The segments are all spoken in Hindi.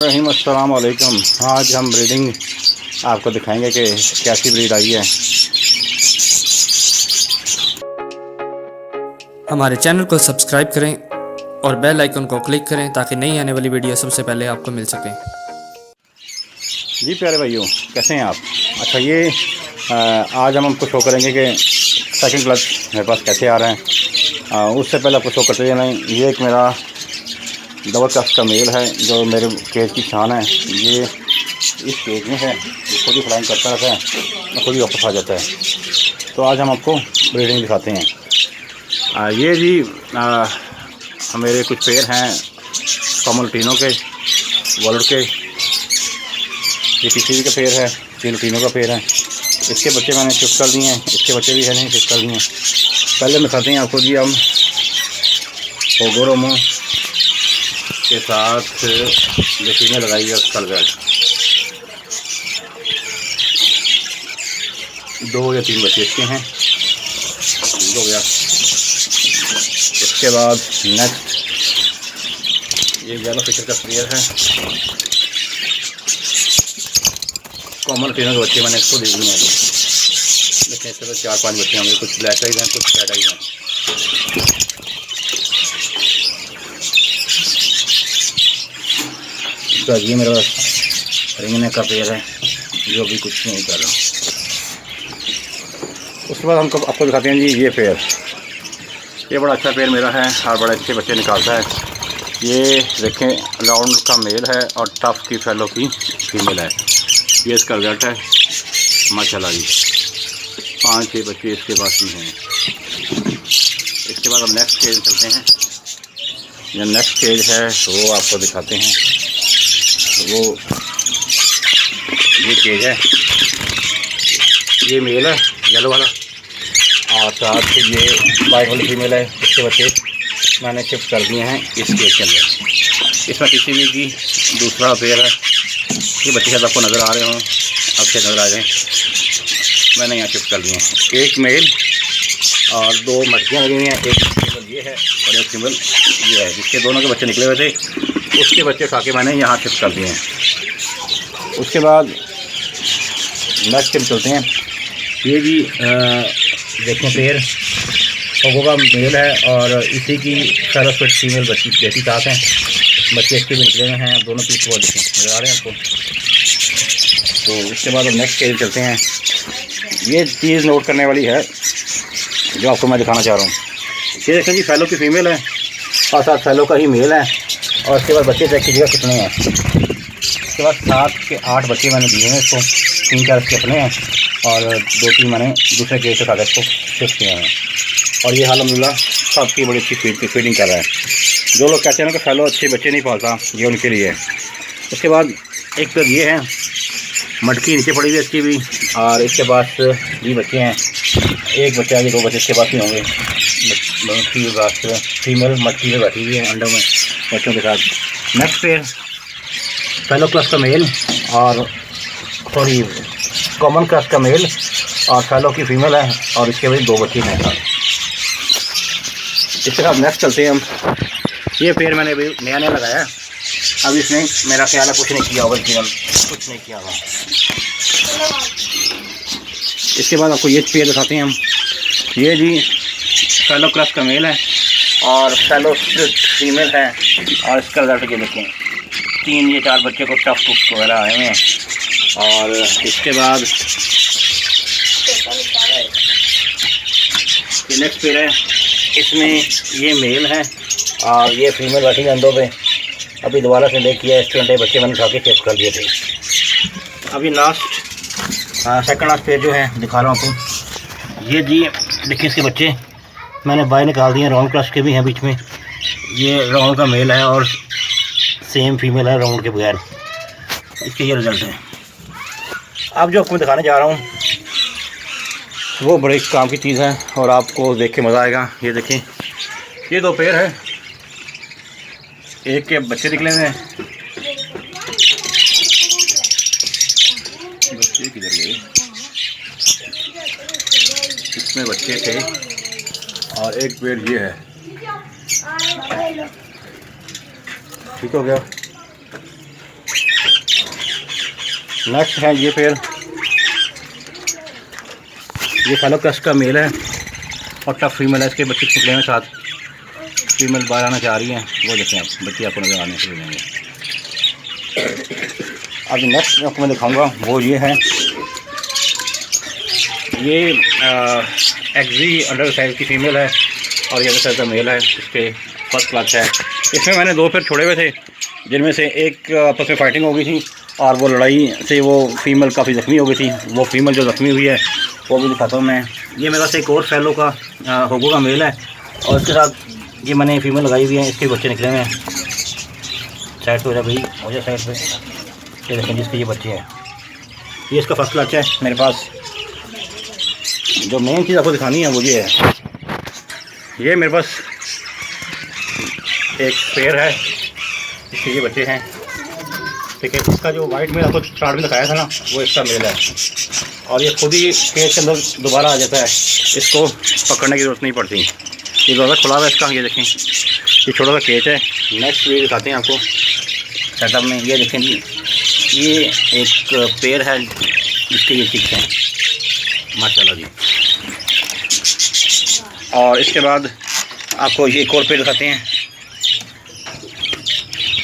रहीम अस्सलाम वालेकुम। आज हम ब्रीडिंग आपको दिखाएंगे कि कैसी ब्रीड आई है। हमारे चैनल को सब्सक्राइब करें और बेल आइकन को क्लिक करें ताकि नई आने वाली वीडियो सबसे पहले आपको मिल सके। जी प्यारे भाइयों, कैसे हैं आप? अच्छा, ये आज हम आपको शो करेंगे कि सेकंड क्लच मेरे पास कैसे आ रहे हैं। उससे पहले आपको शो करते हैं। ये एक मेरा डबल क्रस्ट का मेल है जो मेरे केज की शान है। ये इस केज में है, ये खुद ही फ्लाइंग करता रहता है, खुद ही वापस आ जाता है। तो आज हम आपको ब्रीडिंग दिखाते हैं। ये जी मेरे कुछ पेड़ हैं कॉमन लुटीनों के, वर्ल्ड के। ये पीसीबी का पेड़ है, ये लुटीनों का पेड़ है। इसके बच्चे मैंने शिफ्ट कर दिए हैं, इसके बच्चे भी है नहीं शिफ्ट कर दिए हैं। पहले दिखाते हैं आपको जी हम ओगोरोमो के साथ देखिए में लगाई है स्कलगैट। 2 या 3 बच्चे इसके हैं, हो गया। इसके बाद नेक्स्ट ये येलो फिशर का स्पेयर है, कॉमन ट्रेनर के बच्चे मैंने इसको दे दिए हैं। देखिए इसके तो 4-5 बच्चे होंगे, कुछ ब्लैक आइज हैं, कुछ रेड आइज हैं। तो ये मेरा रिंगने का पेड़ है जो भी कुछ नहीं कर रहा। उसके बाद हमको आपको दिखाते हैं जी ये पेड़। ये बड़ा अच्छा पेड़ मेरा है और बड़े अच्छे बच्चे निकालता है। ये देखें राउंड का मेल है और टफ की फैलो की फीमेल है। ये इसका रिजल्ट है माशाल्लाह जी। 5-6 बच्चे इसके पास ही हैं। इसके बाद हम नेक्स्ट स्टेज चलते हैं। जो नेक्स्ट स्टेज है वो आपको दिखाते हैं। वो ये केज है, ये मेल है येलो वाला और साथ ये वाइट वाली फीमेल है। इसके बच्चे मैंने शिफ्ट कर दिए हैं इस केज के अंदर। इसमें पीसीबी की दूसरा पेयर है। ये बच्चे शायद आपको नज़र आ रहे हों, आपसे नज़र आ जाए। मैंने यहाँ शिफ्ट कर दिए हैं। एक मेल और 2 मटकियाँ लगी हुई हैं। एक फीमेल ये है और एक फीमेल ये है, जिसके दोनों के बच्चे निकले हुए थे। उसके बच्चे उठा के मैंने यहाँ शिफ्ट कर दिए हैं। उसके बाद नेक्स्ट टाइम चलते हैं। ये भी देखें पेड़ ओगो का मेल है और इसी की फेलोस्पेट फीमेल बच्ची बेटी साथ हैं। बच्चे इसके भी निकले हुए हैं, दोनों पीस वो देखें नज़र आ रहे हैं आपको। तो उसके बाद हम नेक्स्ट स्टेज चलते हैं। ये चीज़ नोट करने वाली है जो आपको मैं दिखाना चाह रहा हूँ। ये देखें जी फैलो की फ़ीमेल है और साथ फैलो का ही मेल है। और इसके बाद बच्चे चेक कीजिएगा कितने हैं। इसके बाद 7 के 8 बच्चे मैंने दिए हैं इसको। 3-4 इसके अपने हैं और 2-3 मैंने दूसरे केस से कागज़ को शिफ्ट किए हैं। और ये अल्हम्दुलिल्लाह सबकी बड़ी अच्छी फीडिंग कर रहा है। जो लोग कहते हैं ना कि फैलो अच्छे बच्चे नहीं पालता, ये उनके लिए है। उसके बाद एक तो ये है मटकी नीचे पड़ी हुई है इसकी भी, और इसके पास ये बच्चे हैं। एक बच्चा है, 2 बच्चे इसके पास ही होंगे। फीमेल मटकी में बैठी हुई है अंडों में बच्चों के साथ। नेक्स्ट पेयर फैलो क्लास का मेल और सॉरी कॉमन क्लास का मेल और फैलो की फीमेल है और इसके भी 2 बच्चे हैं साथ। इसके बाद नेक्स्ट चलते हैं हम। ये पेड़ मैंने अभी नया लगाया है, अब इसने मेरा ख्याल है कुछ नहीं किया होगा, केवल कुछ नहीं किया होगा। इसके बाद आपको ये पेड़ दिखाते हैं हम। ये जी फैलो क्रस का मेल है और फैलो फीमेल है और इसका रिजल्ट ये देखें। 3 या 4 बच्चे को टफ टुफ वगैरह आए हुए हैं। और इसके बाद ये नेक्स्ट पेड़ है, इसमें ये मेल है और ये फीमेल बैठी है अंडों पे। अभी दोबारा से देख किया, इसके अंडे बच्चे मैंने उठा के शिफ्ट कर दिए थे। अभी लास्ट सेकंड लास्ट पेज जो है दिखा रहा हूँ आपको। ये जी देखिए इसके बच्चे मैंने बाहर निकाल दिए। राउंड क्रश के भी हैं बीच में। ये राउंड का मेल है और सेम फीमेल है राउंड के बगैर। इसके ये रिजल्ट है। अब जो आपको दिखाने जा रहा हूँ वो बड़े काम की चीज़ है और आपको देख के मज़ा आएगा। ये देखें, ये 2 पेयर है, एक के बच्चे निकले हुए हैं। बच्चे किधर गए? इसमें बच्चे थे और एक पेड़ ये है। ठीक हो गया। नेक्स्ट है ये पेयर, ये फैलो क्रस्ट का मेल है और टफ फीमेल है। इसके बच्चे निकले हैं साथ, फीमेल बाहर आना चाह रही हैं, वो देखें आप बच्चे आपको नज़र आने शुरू होंगे। अब नेक्स्ट आपको मैं दिखाऊंगा वो ये है, ये एक्जी अंडर साइज की फ़ीमेल है और ये अंडर साइज का मेल है। इसके फर्स्ट क्लच है। इसमें मैंने 2 पेयर छोड़े हुए थे, जिनमें से एक आपस में फाइटिंग हो गई थी और वो लड़ाई से वो फीमेल काफ़ी ज़ख्मी हो गई थी। वो फीमेल जो ज़ख्मी हुई है वो भी दिखाता हूँ मैं। ये मेरे पास एक और फैलो का होगो का मेल है और इसके साथ ये मैंने फीमेल लगाई हुई है। इसके बच्चे निकले हुए हैं। साइड पे हो जाए भाई, हो जाए साइड पे। ये देखें जिसके ये बच्चे हैं, ये इसका फर्स्ट क्लच है मेरे पास। जो मेन चीज़ आपको दिखानी है वो ये है, ये मेरे पास एक पेयर है, इसके ये बच्चे हैं, ठीक है। इसका जो वाइट मेल आपको स्टार्ट में दिखाया था ना, वो इसका मेल है और ये खुद ही केज के अंदर दोबारा आ जाता है, इसको पकड़ने की ज़रूरत नहीं पड़ती। ये दरवाज़ा खुला हुआ है इसका, ये देखें ये छोटा सा केज है। नेक्स्ट वीडियो दिखाते हैं आपको सेटअप में। ये देखें जी, ये एक पेयर है जिसके ये चिक्स हैं माशाल्लाह जी। और इसके बाद आपको ये एक और पेयर दिखाते हैं।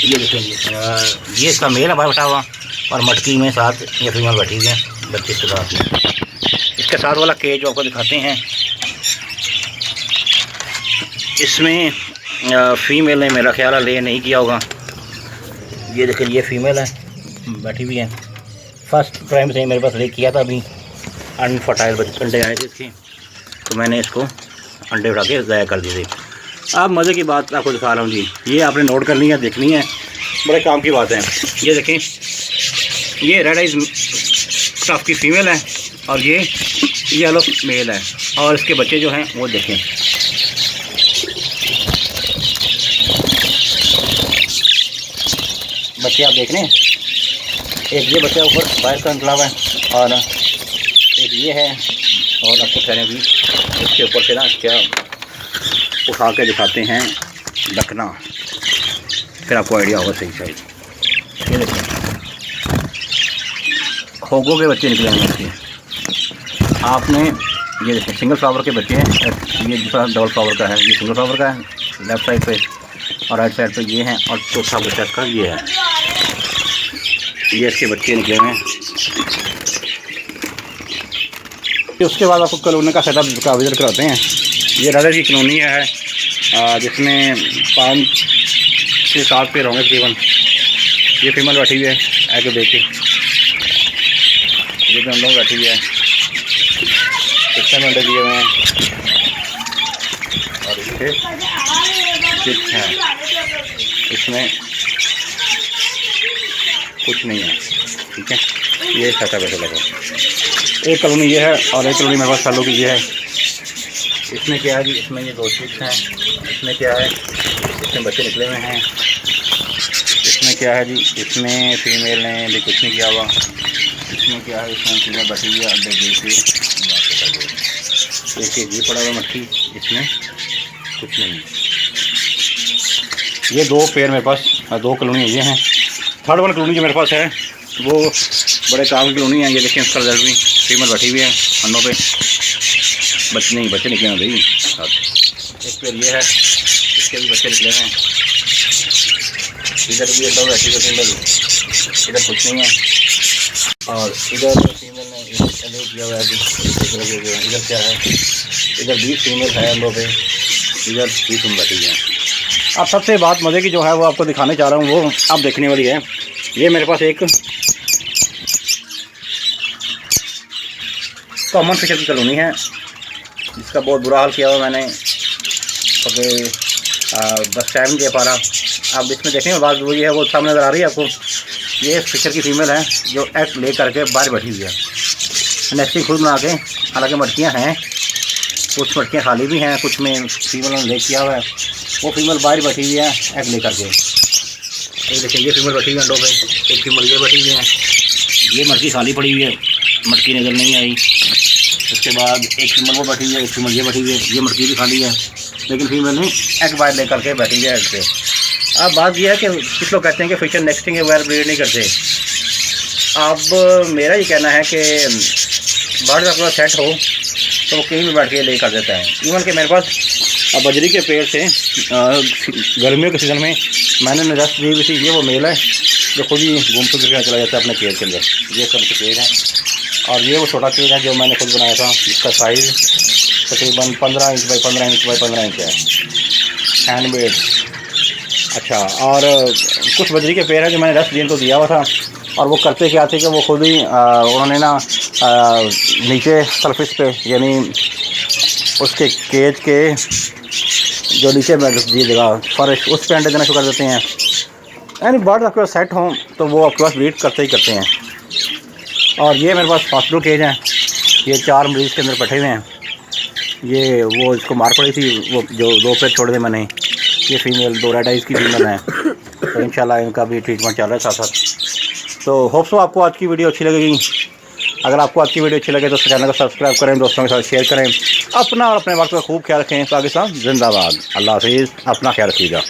ये देखें ये इसका मेल है बाहर बैठा हुआ और मटकी में साथ ये फीमेल बैठी हुई है बच्चे के साथ में। इसके साथ वाला केज जो आपको दिखाते हैं, इसमें फ़ीमेल ने मेरा ख्याल ले नहीं किया होगा। ये देखें ये फ़ीमेल है बैठी हुई है। फर्स्ट टाइम से मेरे पास ले किया था, अभी अनफर्टाइल अंडे आए थे इसके, तो मैंने इसको अंडे उठा के ज़ाया कर दिए थे। अब मज़े की बात आपको दिखा रहा हूँ जी, ये आपने नोट करनी है, देखनी है, बड़े काम की बात है। ये देखें ये रेड आइज स्टफ की फ़ीमेल है और ये येलो मेल है और इसके बच्चे जो हैं वो देखें। बच्चे आप देख रहे हैं, एक ये बच्चा ऊपर बाहर का निकला हुआ है और एक ये है और आपको कह रहे हैं भी इसके ऊपर से ना क्या उठा के दिखाते हैं ढकना, फिर आपको आइडिया होगा सही शायद। ये देखिए होगो के बच्चे निकले हैं इसके। आपने ये देखिए सिंगल फ्लावर के बच्चे हैं, ये दूसरा डबल फ्लावर का है, ये सिंगल फ्लावर का है लेफ़्ट साइड पे और राइट साइड पे ये हैं और चौथा बच्चा इसका ये है। ये इसके बच्चे निकले हुए हैं। उसके बाद आपको कॉलोनी का सेटअप का विजिट कराते हैं। ये राजा की कॉलोनी है जिसमें 5 से 7 पेड़ होंगे तकरीबन। ये फीमेल बैठी हुई है एग दे के, ये भी हम लोग बैठी हुई है, इसमें अंडे दिए हुए हैं और इसके चिप्स हैं, इसमें कुछ नहीं है, ठीक है। ये सेटअप ऐसे लगा। एक कॉलोनी ये है और एक कॉलोनी मेरे पास सालों की ये है। इसमें क्या है जी, इसमें ये 2 चिप्स हैं। इसमें क्या है, इसमें बच्चे निकले हुए हैं। इसमें क्या है जी, इसमें फीमेल ने भी कुछ नहीं किया हुआ। इसमें क्या है, इसमें फीमेल बैठी हुई है अंडे दे के। एक ये पड़ा हुआ मट्टी, इसमें कुछ नहीं है। ये 2 पेयर मेरे पास 2 कॉलोनी ये हैं। थर्ड वाला कॉलोनी जो मेरे पास है वो बड़े काम की कॉलोनी है। ये देखें इसका रिजल्ट भी, फीमेल बैठी हुई है अंडों पे, बच्चे नहीं, बच्चे निकले हैं भाई साथ। एक पेयर ये है, इसके भी बच्चे निकले हैं। इधर भी अंडा बैठी है फीमेल, इधर कुछ नहीं है और इधर फीमेल ने अंडे किया हुआ है। इधर क्या है, इधर 20 फीमेल है अंडों पे, इधर 20 बैठी है। अब सबसे बात मज़े की जो है वो आपको दिखाने चाह रहा हूँ, वो आप देखने वाली है। ये मेरे पास एक कॉमन फिशर की कॉलोनी है जिसका बहुत बुरा हाल किया हुआ मैंने, क्योंकि बस टाइम नहीं दे पा रहा। अब इसमें देखने में बात वही है, वो सामने नज़र आ रही है आपको। ये फिशर की फ़ीमेल है जो एग ले करके बाहर बैठी हुई है, नेस्टिंग खुद बना के। हालांकि मटकियाँ हैं, कुछ मटकियाँ खाली भी हैं, कुछ में फीमेल ने ले किया हुआ है। वो फीमेल बाहर बैठी हुई है एग ले करके। ये देखिए ये फीमेल बैठी हुई है अंडों पे, एक फीमेल ये बैठी हुई है। ये मटकी खाली पड़ी हुई है, मटकी नज़र नहीं आई। उसके बाद एक फीमेल वो बैठी हुई है, एक फीमेल ये बैठी हुई है। ये मटकी भी खाली है, लेकिन फीमेल ने एग बाहर ले करके बैठी हुई है एग पे। अब बात यह है कि कुछ लोग कहते हैं कि फिशर नेस्टिंग के बगैर ब्रीड नहीं करते। अब मेरा ये कहना है कि बर्ड अपना सेट हो तो वो कहीं भी बैठ के ले कर देता है। इवन कि मेरे पास बजरी के पेड़ से गर्मियों के सीज़न में मैंने नजस्त दी हुई थी। ये वो मेल है जो खुद ही घूम फिर कर चला जाता है अपने केज के अंदर। ये सब केज है और ये वो छोटा केज है जो मैंने खुद बनाया था, जिसका साइज़ तकरीबन 15 inch by 15 inch by 15 inch है, हैंडमेड। अच्छा, और कुछ बजरी के पेड़ है जो मैंने 10 दिन को दिया हुआ था और वो करते क्या थे कि वो खुद ही उन्होंने ना नीचे सरफेस पे यानी उसके केज के जो नीचे दी जगह फर्श उस पर अंडे देना शुरू कर देते हैं। यानी बर्ड आपके पास सेट हों तो वो आपके पास ब्रीड करते ही करते हैं। और ये मेरे पास हॉस्पिटल केज हैं, ये 4 मरीज़ के अंदर बैठे हुए हैं। ये वो इसको मार पड़ी थी, वो जो 2 पेड़ छोड़ दे मैंने। ये फीमेल 2 रेड आइज़ की फीमेल है, तो इंशाल्लाह इनका भी ट्रीटमेंट चल रहा है साथ साथ। तो होप सो आपको आज की वीडियो अच्छी लगेगी। अगर आपको आज की वीडियो अच्छी लगे तो चैनल को सब्सक्राइब करें, दोस्तों के साथ शेयर करें। अपना और अपने वक्त का खूब ख्याल रखें। पाकिस्तान जिंदाबाद। अल्लाह हाफिज़। अपना ख्याल रखिएगा।